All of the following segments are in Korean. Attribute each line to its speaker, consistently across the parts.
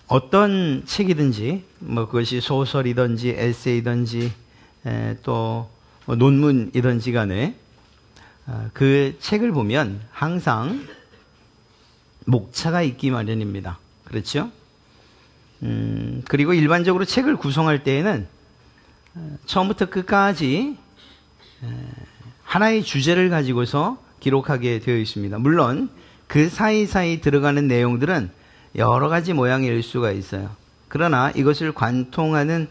Speaker 1: 어떤 책이든지 뭐 그것이 소설이든지 에세이든지 또 논문이든지 간에 그 책을 보면 항상 목차가 있기 마련입니다. 그렇죠? 그리고 일반적으로 책을 구성할 때에는 처음부터 끝까지 하나의 주제를 가지고서 기록하게 되어 있습니다. 물론 그 사이사이 들어가는 내용들은 여러 가지 모양일 수가 있어요. 그러나 이것을 관통하는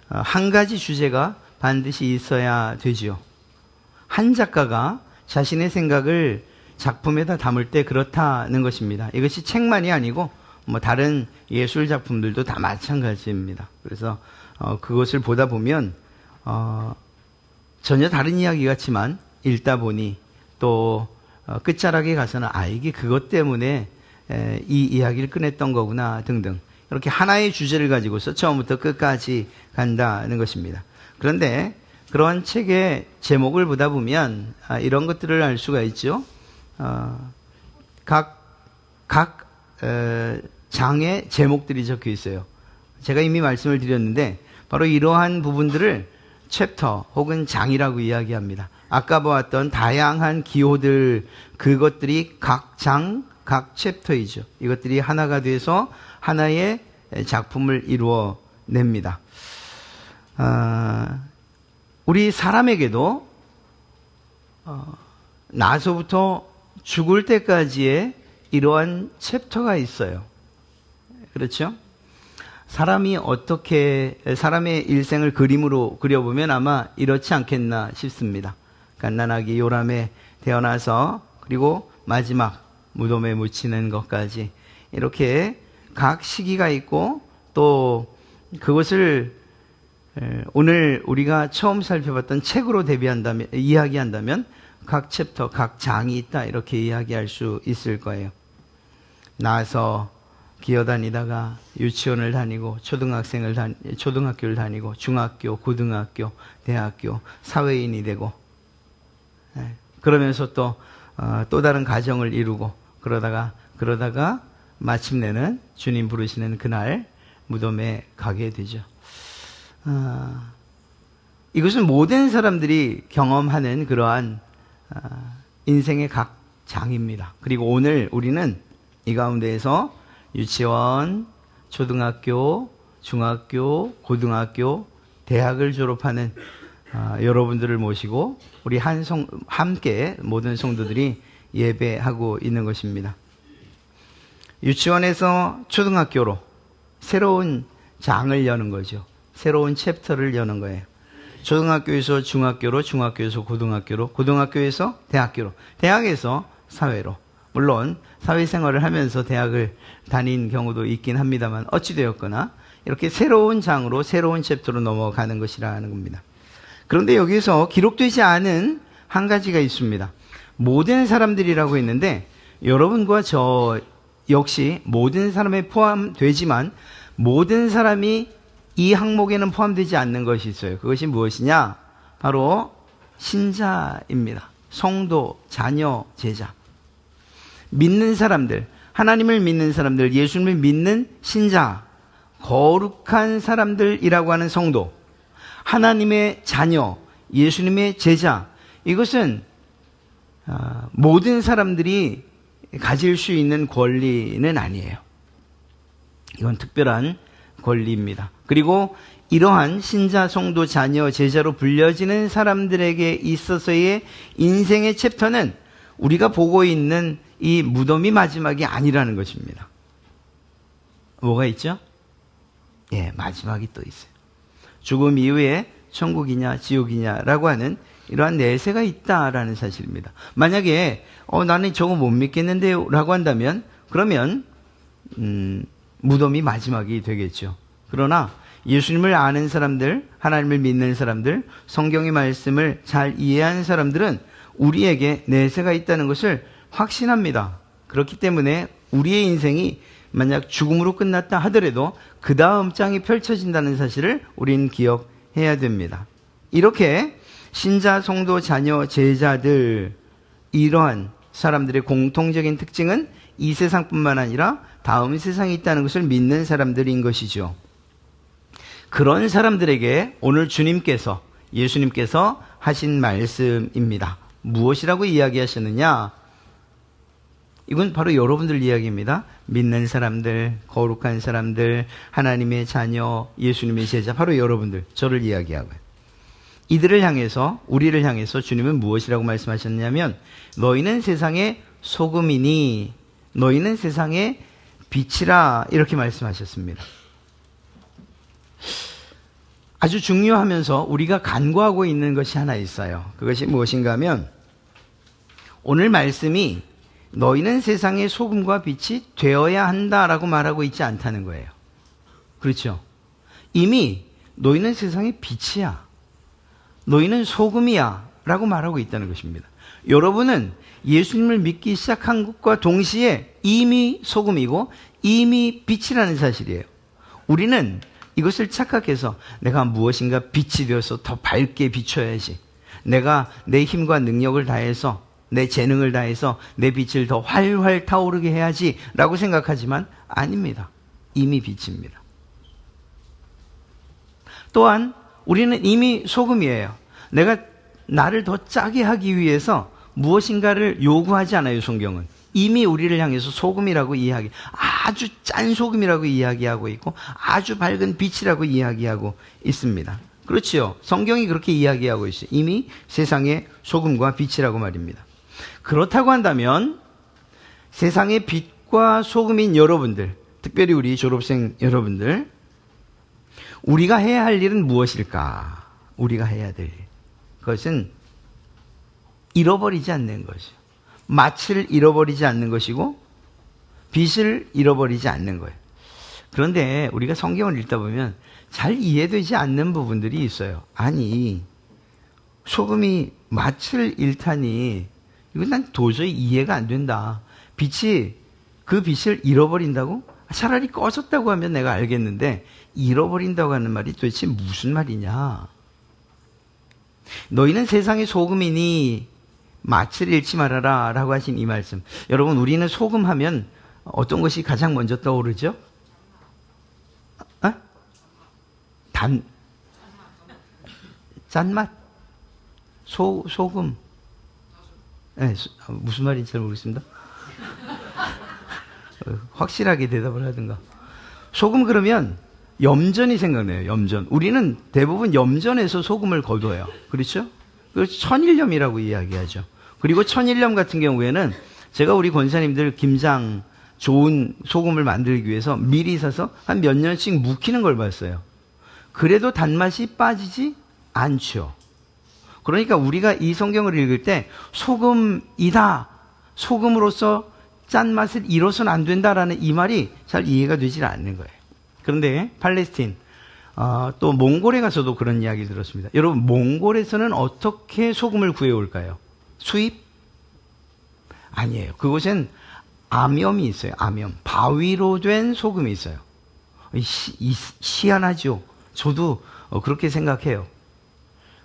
Speaker 1: 한 가지 주제가 반드시 있어야 되지요. 한 작가가 자신의 생각을 작품에다 담을 때 그렇다는 것입니다. 이것이 책만이 아니고 뭐 다른 예술 작품들도 다 마찬가지입니다. 그래서 그것을 보다 보면 전혀 다른 이야기 같지만 읽다 보니 또 끝자락에 가서는 이게 그것 때문에 이 이야기를 꺼냈던 거구나 등등 이렇게 하나의 주제를 가지고서 처음부터 끝까지 간다는 것입니다. 그런데 그런 책의 제목을 보다 보면 이런 것들을 알 수가 있죠. 각 장의 제목들이 적혀 있어요. 제가 이미 말씀을 드렸는데 바로 이러한 부분들을 챕터 혹은 장이라고 이야기합니다. 아까 보았던 다양한 기호들 그것들이 각 장, 각 챕터이죠. 이것들이 하나가 돼서 하나의 작품을 이루어냅니다. 우리 사람에게도 나서부터 죽을 때까지의 이러한 챕터가 있어요. 그렇죠? 사람이 어떻게 사람의 일생을 그림으로 그려보면 아마 이렇지 않겠나 싶습니다. 갓난아기 요람에 태어나서 그리고 마지막 무덤에 묻히는 것까지 이렇게 각 시기가 있고 또 그것을 오늘 우리가 처음 살펴봤던 책으로 이야기한다면 각 챕터, 각 장이 있다 이렇게 이야기할 수 있을 거예요. 나서 기어다니다가 유치원을 다니고 초등학교를 다니고 중학교, 고등학교, 대학교, 사회인이 되고 그러면서 또 다른 가정을 이루고 그러다가 마침내는 주님 부르시는 그날 무덤에 가게 되죠. 이것은 모든 사람들이 경험하는 그러한 인생의 각 장입니다. 그리고 오늘 우리는 이 가운데에서 유치원, 초등학교, 중학교, 고등학교, 대학을 졸업하는 여러분들을 모시고 우리 함께 모든 성도들이 예배하고 있는 것입니다. 유치원에서 초등학교로 새로운 장을 여는 거죠. 새로운 챕터를 여는 거예요. 초등학교에서 중학교로, 중학교에서 고등학교로, 고등학교에서 대학교로, 대학에서 사회로. 물론 사회생활을 하면서 대학을 다닌 경우도 있긴 합니다만 어찌되었거나 이렇게 새로운 장으로 새로운 챕터로 넘어가는 것이라는 겁니다. 그런데 여기서 기록되지 않은 한 가지가 있습니다. 모든 사람들이라고 했는데 여러분과 저 역시 모든 사람에 포함되지만 모든 사람이 이 항목에는 포함되지 않는 것이 있어요. 그것이 무엇이냐? 바로 신자입니다. 성도, 자녀, 제자. 믿는 사람들, 하나님을 믿는 사람들, 예수님을 믿는 신자, 거룩한 사람들이라고 하는 성도, 하나님의 자녀, 예수님의 제자, 이것은 모든 사람들이 가질 수 있는 권리는 아니에요. 이건 특별한 권리입니다. 그리고 이러한 신자, 성도, 자녀, 제자로 불려지는 사람들에게 있어서의 인생의 챕터는 우리가 보고 있는 이 무덤이 마지막이 아니라는 것입니다. 뭐가 있죠? 마지막이 또 있어요. 죽음 이후에 천국이냐 지옥이냐라고 하는 이러한 내세가 있다라는 사실입니다. 만약에 나는 저거 못 믿겠는데요 라고 한다면 그러면 무덤이 마지막이 되겠죠. 그러나 예수님을 아는 사람들, 하나님을 믿는 사람들, 성경의 말씀을 잘 이해하는 사람들은 우리에게 내세가 있다는 것을 확신합니다. 그렇기 때문에 우리의 인생이 만약 죽음으로 끝났다 하더라도 그 다음 장이 펼쳐진다는 사실을 우리는 기억해야 됩니다. 이렇게 신자, 성도, 자녀, 제자들 이러한 사람들의 공통적인 특징은 이 세상뿐만 아니라 다음 세상이 있다는 것을 믿는 사람들인 것이죠. 그런 사람들에게 오늘 예수님께서 하신 말씀입니다. 무엇이라고 이야기하셨느냐? 이건 바로 여러분들 이야기입니다. 믿는 사람들, 거룩한 사람들, 하나님의 자녀, 예수님의 제자, 바로 여러분들, 저를 이야기하고요. 이들을 향해서, 우리를 향해서 주님은 무엇이라고 말씀하셨냐면, 너희는 세상의 소금이니 너희는 세상의 빛이라, 이렇게 말씀하셨습니다. 아주 중요하면서 우리가 간과하고 있는 것이 하나 있어요. 그것이 무엇인가 하면, 오늘 말씀이 너희는 세상의 소금과 빛이 되어야 한다라고 말하고 있지 않다는 거예요. 그렇죠? 이미 너희는 세상의 빛이야, 너희는 소금이야 라고 말하고 있다는 것입니다. 여러분은 예수님을 믿기 시작한 것과 동시에 이미 소금이고 이미 빛이라는 사실이에요. 우리는 이것을 착각해서 내가 무엇인가 빛이 되어서 더 밝게 비춰야지, 내가 내 힘과 능력을 다해서, 내 재능을 다해서 내 빛을 더 활활 타오르게 해야지 라고 생각하지만 아닙니다. 이미 빛입니다. 또한 우리는 이미 소금이에요. 내가 나를 더 짜게 하기 위해서 무엇인가를 요구하지 않아요. 성경은 이미 우리를 향해서 소금이라고 아주 짠 소금이라고 이야기하고 있고, 아주 밝은 빛이라고 이야기하고 있습니다. 그렇지요. 성경이 그렇게 이야기하고 있어요. 이미 세상의 소금과 빛이라고 말입니다. 그렇다고 한다면 세상의 빛과 소금인 여러분들, 특별히 우리 졸업생 여러분들, 우리가 해야 할 일은 무엇일까? 우리가 해야 될 것은 잃어버리지 않는 것이요, 맛을 잃어버리지 않는 것이고 빛을 잃어버리지 않는 거예요. 그런데 우리가 성경을 읽다 보면 잘 이해되지 않는 부분들이 있어요. 아니, 소금이 맛을 잃다니, 이건 난 도저히 이해가 안 된다. 빛이 그 빛을 잃어버린다고? 차라리 꺼졌다고 하면 내가 알겠는데 잃어버린다고 하는 말이 도대체 무슨 말이냐? 너희는 세상의 소금이니 맛을 잃지 말아라 라고 하신 이 말씀. 여러분, 우리는 소금 하면 어떤 것이 가장 먼저 떠오르죠? 짠맛? 소금? 네, 무슨 말인지 잘 모르겠습니다. 확실하게 대답을 하든가. 소금 그러면 염전이 생각나요. 염전. 우리는 대부분 염전에서 소금을 거둬요. 그렇죠? 그래서 천일염이라고 이야기하죠. 그리고 천일염 같은 경우에는 제가 우리 권사님들 김장 좋은 소금을 만들기 위해서 미리 사서 한 몇 년씩 묵히는 걸 봤어요. 그래도 단맛이 빠지지 않죠. 그러니까 우리가 이 성경을 읽을 때 소금이다, 소금으로서 짠맛을 잃어서는 안 된다라는 이 말이 잘 이해가 되질 않는 거예요. 그런데 팔레스틴, 또 몽골에 가서도 그런 이야기를 들었습니다. 여러분, 몽골에서는 어떻게 소금을 구해올까요? 수입? 아니에요. 그곳엔 암염이 있어요. 암염. 바위로 된 소금이 있어요. 희한하죠. 저도 그렇게 생각해요.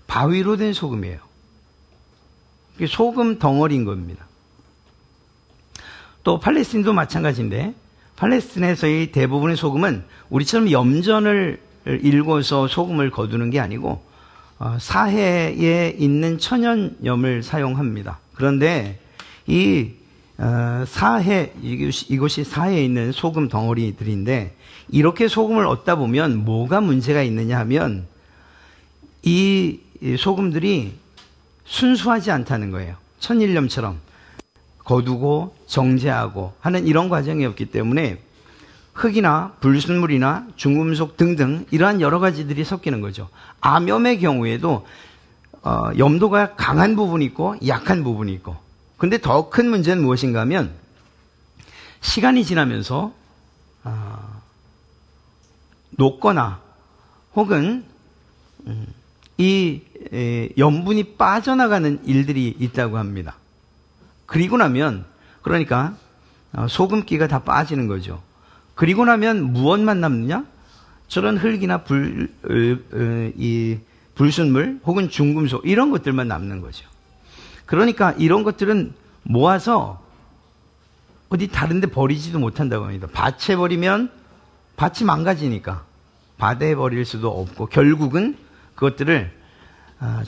Speaker 1: 바위로 된 소금이에요. 소금 덩어리인 겁니다. 또 팔레스틴도 마찬가지인데, 팔레스틴에서의 대부분의 소금은 우리처럼 염전을 일궈서 소금을 거두는 게 아니고 사해에 있는 천연염을 사용합니다. 그런데 이 이곳이 사해에 있는 소금 덩어리들인데, 이렇게 소금을 얻다 보면 뭐가 문제가 있느냐 하면 이 소금들이 순수하지 않다는 거예요. 천일염처럼 거두고 정제하고 하는 이런 과정이 없기 때문에 흙이나 불순물이나 중금속 등등 이러한 여러 가지들이 섞이는 거죠. 암염의 경우에도 염도가 강한 부분이 있고 약한 부분이 있고, 근데 더 큰 문제는 무엇인가 하면 시간이 지나면서 녹거나 혹은 이 염분이 빠져나가는 일들이 있다고 합니다. 그리고 나면, 그러니까 소금기가 다 빠지는 거죠. 그리고 나면 무엇만 남느냐? 저런 흙이나 불순물 혹은 중금속 이런 것들만 남는 거죠. 그러니까 이런 것들은 모아서 어디 다른 데 버리지도 못한다고 합니다. 밭에 버리면 밭이 망가지니까 바다에 버릴 수도 없고 결국은 그것들을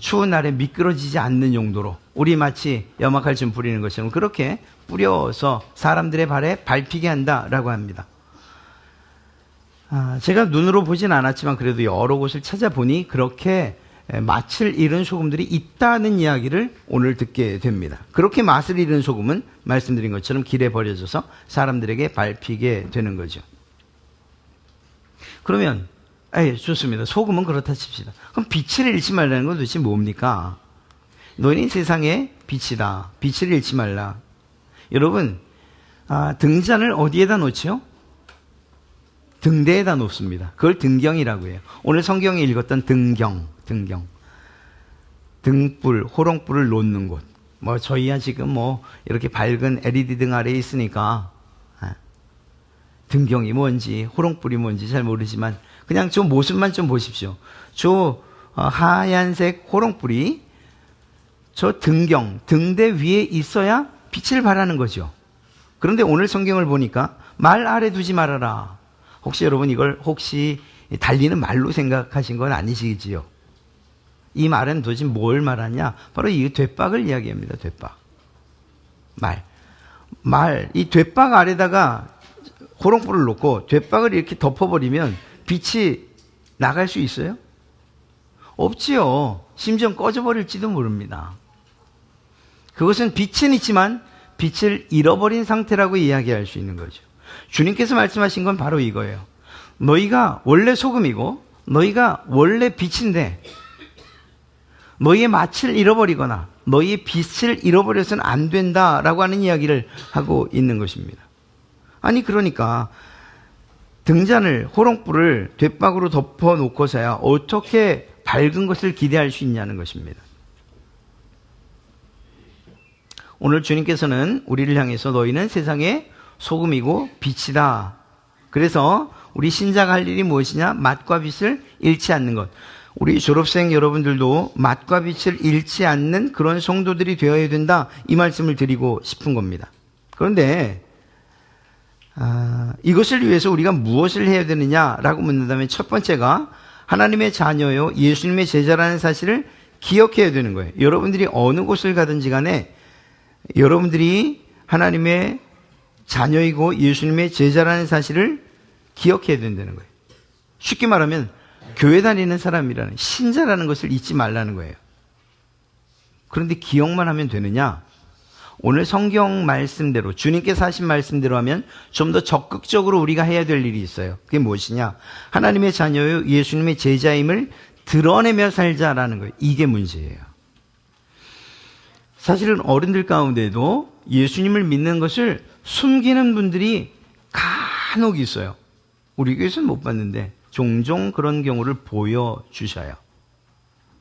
Speaker 1: 추운 날에 미끄러지지 않는 용도로 우리 마치 염화칼슘 뿌리는 것처럼 그렇게 뿌려서 사람들의 발에 밟히게 한다라고 합니다. 제가 눈으로 보진 않았지만 그래도 여러 곳을 찾아보니 그렇게 맛을 잃은 소금들이 있다는 이야기를 오늘 듣게 됩니다. 그렇게 맛을 잃은 소금은 말씀드린 것처럼 길에 버려져서 사람들에게 밟히게 되는 거죠. 그러면 좋습니다. 소금은 그렇다 칩시다. 그럼 빛을 잃지 말라는 건 도대체 뭡니까? 너희는 세상의 빛이다. 빛을 잃지 말라. 여러분, 등잔을 어디에다 놓죠? 등대에다 놓습니다. 그걸 등경이라고 해요. 오늘 성경에 읽었던 등경. 등불, 호롱불을 놓는 곳. 저희야 지금 이렇게 밝은 LED 등 아래에 있으니까 등경이 뭔지, 호롱불이 뭔지 잘 모르지만 그냥 저 모습만 좀 보십시오. 저 하얀색 호롱불이 저 등경, 등대 위에 있어야 빛을 발하는 거죠. 그런데 오늘 성경을 보니까 말 아래 두지 말아라. 혹시 여러분 이걸 달리는 말로 생각하신 건 아니시지요? 이 말은 도대체 뭘 말하냐? 바로 이 돛박을 이야기합니다. 돛박. 이 돛박 아래다가 호롱불을 놓고 돛박을 이렇게 덮어버리면 빛이 나갈 수 있어요? 없지요. 심지어 꺼져버릴지도 모릅니다. 그것은 빛은 있지만 빛을 잃어버린 상태라고 이야기할 수 있는 거죠. 주님께서 말씀하신 건 바로 이거예요. 너희가 원래 소금이고 너희가 원래 빛인데 너희의 맛을 잃어버리거나 너희의 빛을 잃어버려서는 안 된다라고 하는 이야기를 하고 있는 것입니다. 아니 그러니까 등잔을 호롱불을 돛박으로 덮어놓고서야 어떻게 밝은 것을 기대할 수 있냐는 것입니다. 오늘 주님께서는 우리를 향해서 너희는 세상의 소금이고 빛이다. 그래서 우리 신자가 할 일이 무엇이냐? 맛과 빛을 잃지 않는 것. 우리 졸업생 여러분들도 맛과 빛을 잃지 않는 그런 성도들이 되어야 된다. 이 말씀을 드리고 싶은 겁니다. 그런데 이것을 위해서 우리가 무엇을 해야 되느냐라고 묻는다면 첫 번째가 하나님의 자녀요 예수님의 제자라는 사실을 기억해야 되는 거예요. 여러분들이 어느 곳을 가든지 간에 여러분들이 하나님의 자녀이고 예수님의 제자라는 사실을 기억해야 된다는 거예요. 쉽게 말하면 교회 다니는 사람이라는 신자라는 것을 잊지 말라는 거예요. 그런데 기억만 하면 되느냐? 오늘 성경 말씀대로 주님께서 하신 말씀대로 하면 좀 더 적극적으로 우리가 해야 될 일이 있어요. 그게 무엇이냐? 하나님의 자녀요 예수님의 제자임을 드러내며 살자라는 거예요. 이게 문제예요. 사실은 어른들 가운데도 예수님을 믿는 것을 숨기는 분들이 간혹 있어요. 우리 교회에서는 못 봤는데 종종 그런 경우를 보여주셔요.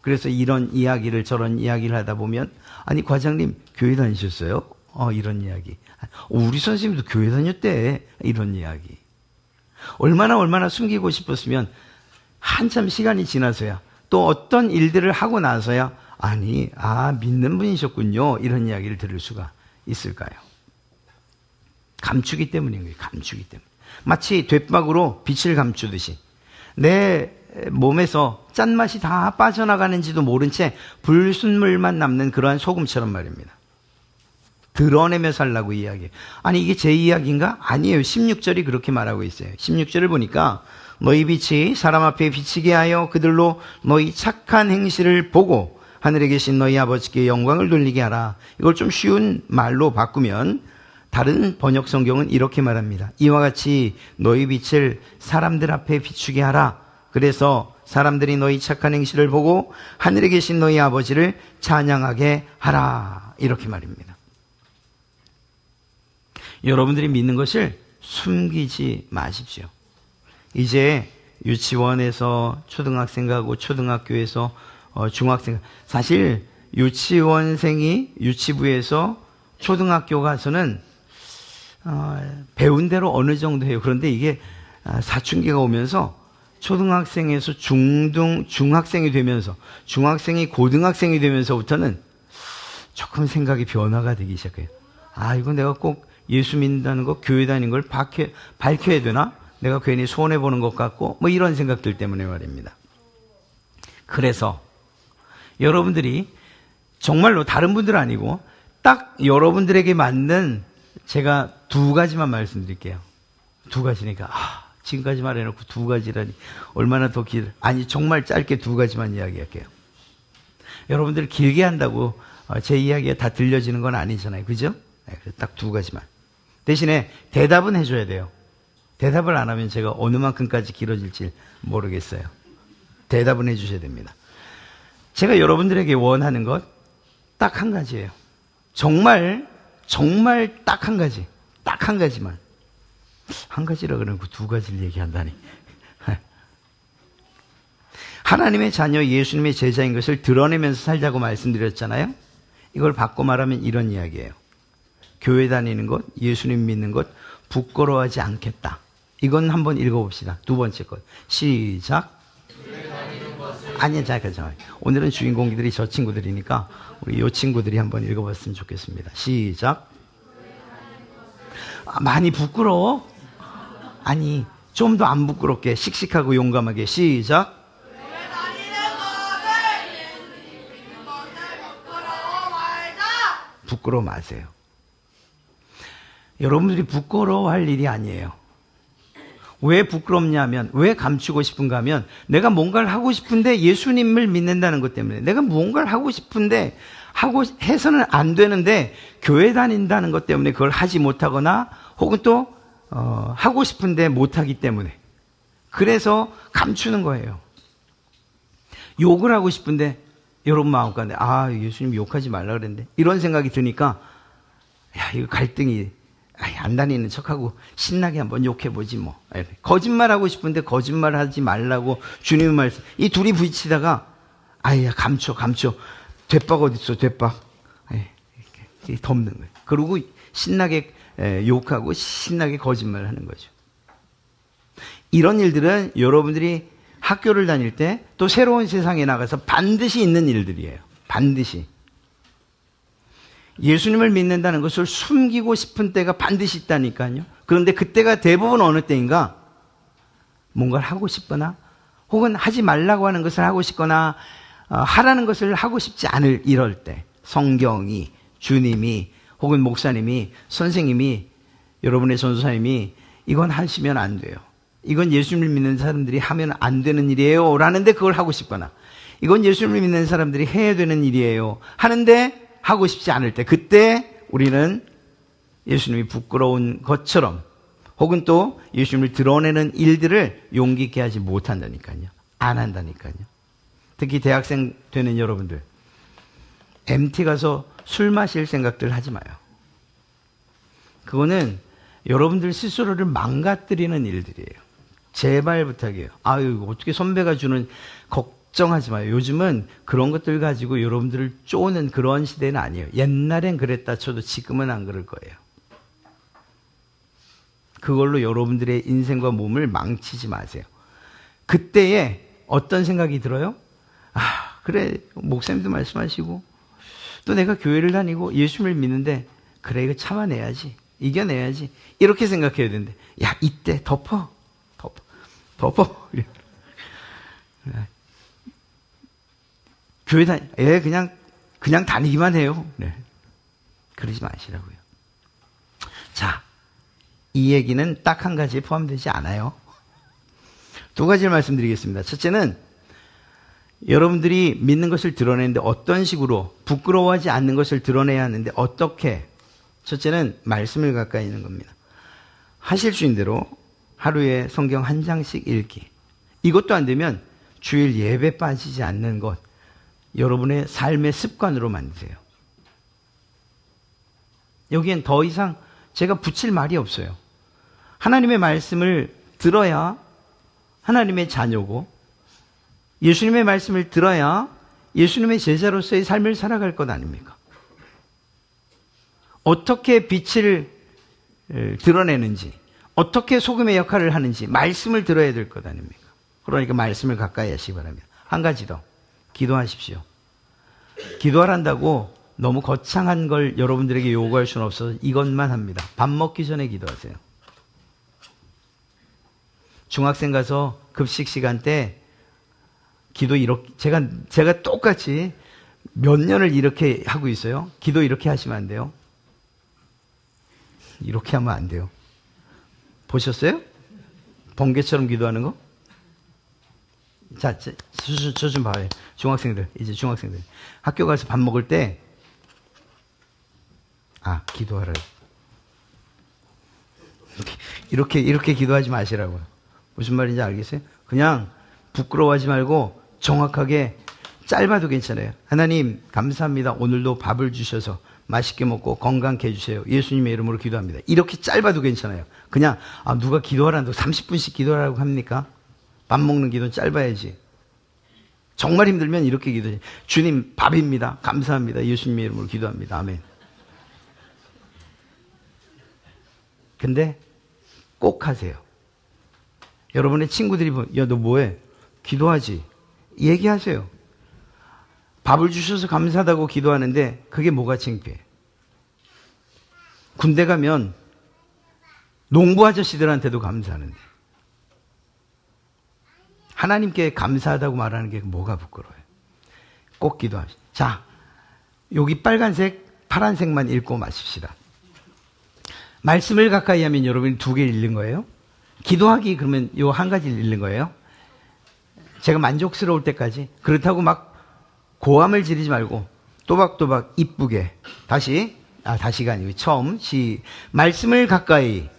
Speaker 1: 그래서 이런 이야기를 저런 이야기를 하다 보면 아니 과장님 교회 다니셨어요? 이런 이야기. 우리 선생님도 교회 다녔대. 이런 이야기. 얼마나 숨기고 싶었으면 한참 시간이 지나서야 또 어떤 일들을 하고 나서야 믿는 분이셨군요. 이런 이야기를 들을 수가 있을까요? 감추기 때문인 거예요. 감추기 때문에. 마치 돛박으로 빛을 감추듯이 내 몸에서 짠맛이 다 빠져나가는지도 모른 채 불순물만 남는 그러한 소금처럼 말입니다. 드러내며 살라고 이야기해요. 아니 이게 제 이야기인가? 아니에요. 16절이 그렇게 말하고 있어요. 16절을 보니까 너희 빛이 사람 앞에 비치게 하여 그들로 너희 착한 행실을 보고 하늘에 계신 너희 아버지께 영광을 돌리게 하라. 이걸 좀 쉬운 말로 바꾸면 다른 번역 성경은 이렇게 말합니다. 이와 같이 너희 빛을 사람들 앞에 비추게 하라. 그래서 사람들이 너희 착한 행실을 보고 하늘에 계신 너희 아버지를 찬양하게 하라. 이렇게 말입니다. 여러분들이 믿는 것을 숨기지 마십시오. 이제 유치원에서 초등학생하고 초등학교에서 중학생, 사실 유치원생이 유치부에서 초등학교 가서는 배운 대로 어느 정도 해요. 그런데 이게 사춘기가 오면서 초등학생에서 중학생이 되면서 중학생이 고등학생이 되면서부터는 조금 생각이 변화가 되기 시작해요. 이건 내가 꼭 예수 믿는다는 거, 교회 다니는 걸 밝혀야 되나? 내가 괜히 손해보는 것 같고 뭐 이런 생각들 때문에 말입니다. 그래서 여러분들이 정말로 다른 분들 아니고 딱 여러분들에게 맞는 제가 두 가지만 말씀드릴게요. 두 가지니까 지금까지 말해놓고 두 가지라니 얼마나 더 아니 정말 짧게 두 가지만 이야기할게요. 여러분들 길게 한다고 제 이야기가 다 들려지는 건 아니잖아요. 그죠? 네, 딱 두 가지만. 대신에 대답은 해줘야 돼요. 대답을 안 하면 제가 어느 만큼까지 길어질지 모르겠어요. 대답은 해주셔야 됩니다. 제가 여러분들에게 원하는 것 딱 한 가지예요. 정말 딱 한 가지. 딱 한 가지만. 한 가지라 그러고 두 가지를 얘기한다니. 하나님의 자녀 예수님의 제자인 것을 드러내면서 살자고 말씀드렸잖아요. 이걸 바꿔 말하면 이런 이야기예요. 교회 다니는 것, 예수님 믿는 것 부끄러워하지 않겠다. 이건 한번 읽어봅시다. 두 번째 것. 시작. 아니, 잠깐. 오늘은 주인공들이 저 친구들이니까 우리 이 친구들이 한번 읽어봤으면 좋겠습니다. 시작. 많이 부끄러워? 아니, 좀 더 안 부끄럽게 씩씩하고 용감하게 시작. 부끄러워 마세요. 여러분들이 부끄러워할 일이 아니에요. 왜 부끄럽냐면, 왜 감추고 싶은가 하면, 내가 뭔가를 하고 싶은데 예수님을 믿는다는 것 때문에, 내가 뭔가를 하고 싶은데 하고 해서는 안 되는데 교회 다닌다는 것 때문에 그걸 하지 못하거나 혹은 또 하고 싶은데 못하기 때문에, 그래서 감추는 거예요. 욕을 하고 싶은데 여러분 마음 가운데 예수님 욕하지 말라 그랬는데 이런 생각이 드니까 이거 갈등이 안 다니는 척하고 신나게 한번 욕해보지 뭐. 거짓말하고 싶은데 거짓말하지 말라고 주님의 말씀. 이 둘이 부딪히다가 감춰. 대박 어딨어 대박. 이렇게 덮는 거예요. 그러고 신나게 욕하고 신나게 거짓말하는 거죠. 이런 일들은 여러분들이 학교를 다닐 때 또 새로운 세상에 나가서 반드시 있는 일들이에요. 반드시. 예수님을 믿는다는 것을 숨기고 싶은 때가 반드시 있다니까요. 그런데 그때가 대부분 어느 때인가? 뭔가를 하고 싶거나 혹은 하지 말라고 하는 것을 하고 싶거나 하라는 것을 하고 싶지 않을 이럴 때, 성경이, 주님이 혹은 목사님이, 선생님이, 여러분의 전도사님이 이건 하시면 안 돼요. 이건 예수님을 믿는 사람들이 하면 안 되는 일이에요 라는데 그걸 하고 싶거나, 이건 예수님을 믿는 사람들이 해야 되는 일이에요 하는데 하고 싶지 않을 때, 그때 우리는 예수님이 부끄러운 것처럼 혹은 또 예수님을 드러내는 일들을 용기 있게 하지 못한다니까요. 안 한다니까요. 특히 대학생 되는 여러분들, MT 가서 술 마실 생각들 하지 마요. 그거는 여러분들 스스로를 망가뜨리는 일들이에요. 제발 부탁이에요. 어떻게 선배가 주는, 걱정하지 마요. 요즘은 그런 것들 가지고 여러분들을 쪼는 그런 시대는 아니에요. 옛날엔 그랬다 쳐도 지금은 안 그럴 거예요. 그걸로 여러분들의 인생과 몸을 망치지 마세요. 그때에 어떤 생각이 들어요? 그래, 목사님도 말씀하시고 또 내가 교회를 다니고 예수님을 믿는데 그래, 이거 참아내야지, 이겨내야지, 이렇게 생각해야 되는데, 이때 덮어. 교회 그냥 다니기만 해요. 네. 그러지 마시라고요. 자, 이 얘기는 딱 한 가지에 포함되지 않아요. 두 가지를 말씀드리겠습니다. 첫째는 여러분들이 믿는 것을 드러내는데 어떤 식으로, 부끄러워하지 않는 것을 드러내야 하는데 어떻게. 첫째는 말씀을 가까이 있는 겁니다. 하실 수 있는 대로 하루에 성경 한 장씩 읽기. 이것도 안 되면 주일 예배 빠지지 않는 것, 여러분의 삶의 습관으로 만드세요. 여기엔 더 이상 제가 붙일 말이 없어요. 하나님의 말씀을 들어야 하나님의 자녀고, 예수님의 말씀을 들어야 예수님의 제자로서의 삶을 살아갈 것 아닙니까? 어떻게 빛을 드러내는지, 어떻게 소금의 역할을 하는지 말씀을 들어야 될 것 아닙니까? 그러니까 말씀을 가까이 하시기 바랍니다. 한 가지 더, 기도하십시오. 기도하란다고 너무 거창한 걸 여러분들에게 요구할 수는 없어서 이것만 합니다. 밥 먹기 전에 기도하세요. 중학생 가서 급식 시간 때 기도 이렇게 제가 똑같이 몇 년을 이렇게 하고 있어요. 기도 이렇게 하시면 안 돼요. 이렇게 하면 안 돼요. 보셨어요? 번개처럼 기도하는 거? 자, 저 좀 봐요. 중학생들, 이제 중학생들. 학교 가서 밥 먹을 때, 기도하라요. 이렇게 기도하지 마시라고요. 무슨 말인지 알겠어요? 그냥 부끄러워하지 말고 정확하게 짧아도 괜찮아요. 하나님, 감사합니다. 오늘도 밥을 주셔서 맛있게 먹고 건강케 해주세요. 예수님의 이름으로 기도합니다. 이렇게 짧아도 괜찮아요. 그냥, 누가 기도하라는데 30분씩 기도하라고 합니까? 밥 먹는 기도는 짧아야지. 정말 힘들면 이렇게 기도해. 주님, 밥입니다. 감사합니다. 예수님의 이름으로 기도합니다. 아멘. 근데 꼭 하세요. 여러분의 친구들이 야, 너 뭐해? 기도하지. 얘기하세요. 밥을 주셔서 감사하다고 기도하는데 그게 뭐가 창피해? 군대 가면 농부 아저씨들한테도 감사하는데 하나님께 감사하다고 말하는 게 뭐가 부끄러워요? 꼭 기도하시죠. 자, 여기 빨간색, 파란색만 읽고 마십시다. 말씀을 가까이 하면 여러분이 2개 읽는 거예요. 기도하기 그러면 요 한 가지 읽는 거예요. 제가 만족스러울 때까지. 그렇다고 막 고함을 지르지 말고 또박또박 이쁘게. 다시가 아니고 처음. 말씀을 가까이.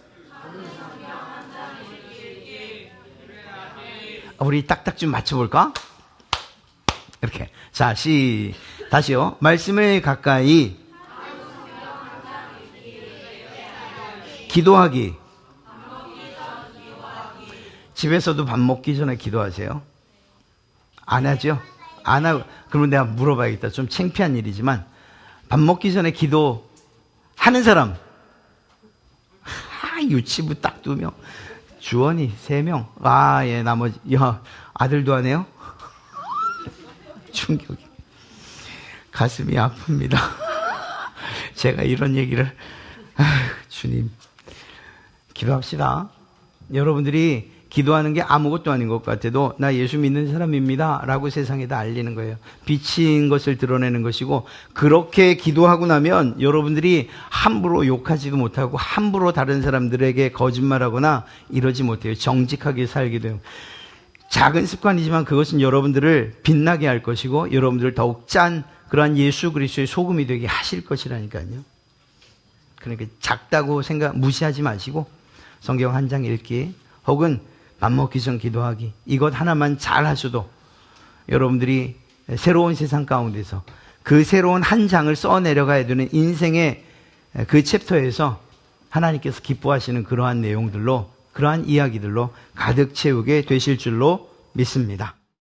Speaker 1: 우리 딱딱 좀 맞춰볼까? 이렇게. 자, 다시요. 말씀을 가까이. 기도하기. 집에서도 밥 먹기 전에 기도하세요? 안 하죠? 안 하고, 그러면 내가 물어봐야겠다. 좀 창피한 일이지만, 밥 먹기 전에 기도하는 사람. 유치부 딱 2명. 주원이 3명. 예, 나머지, 아들도 하네요? 충격이. 가슴이 아픕니다. 제가 이런 얘기를, 주님. 기도합시다. 여러분들이 기도하는 게 아무것도 아닌 것 같아도 나 예수 믿는 사람입니다 라고 세상에다 알리는 거예요. 비친 것을 드러내는 것이고, 그렇게 기도하고 나면 여러분들이 함부로 욕하지도 못하고 함부로 다른 사람들에게 거짓말하거나 이러지 못해요. 정직하게 살게 돼요. 작은 습관이지만 그것은 여러분들을 빛나게 할 것이고 여러분들을 더욱 짠 그러한 예수 그리스도의 소금이 되게 하실 것이라니까요. 그러니까 작다고 무시하지 마시고 성경 한 장 읽기 혹은 밥 먹기 전 기도하기, 이것 하나만 잘 하셔도 여러분들이 새로운 세상 가운데서 그 새로운 한 장을 써내려가야 되는 인생의 그 챕터에서 하나님께서 기뻐하시는 그러한 내용들로, 그러한 이야기들로 가득 채우게 되실 줄로 믿습니다.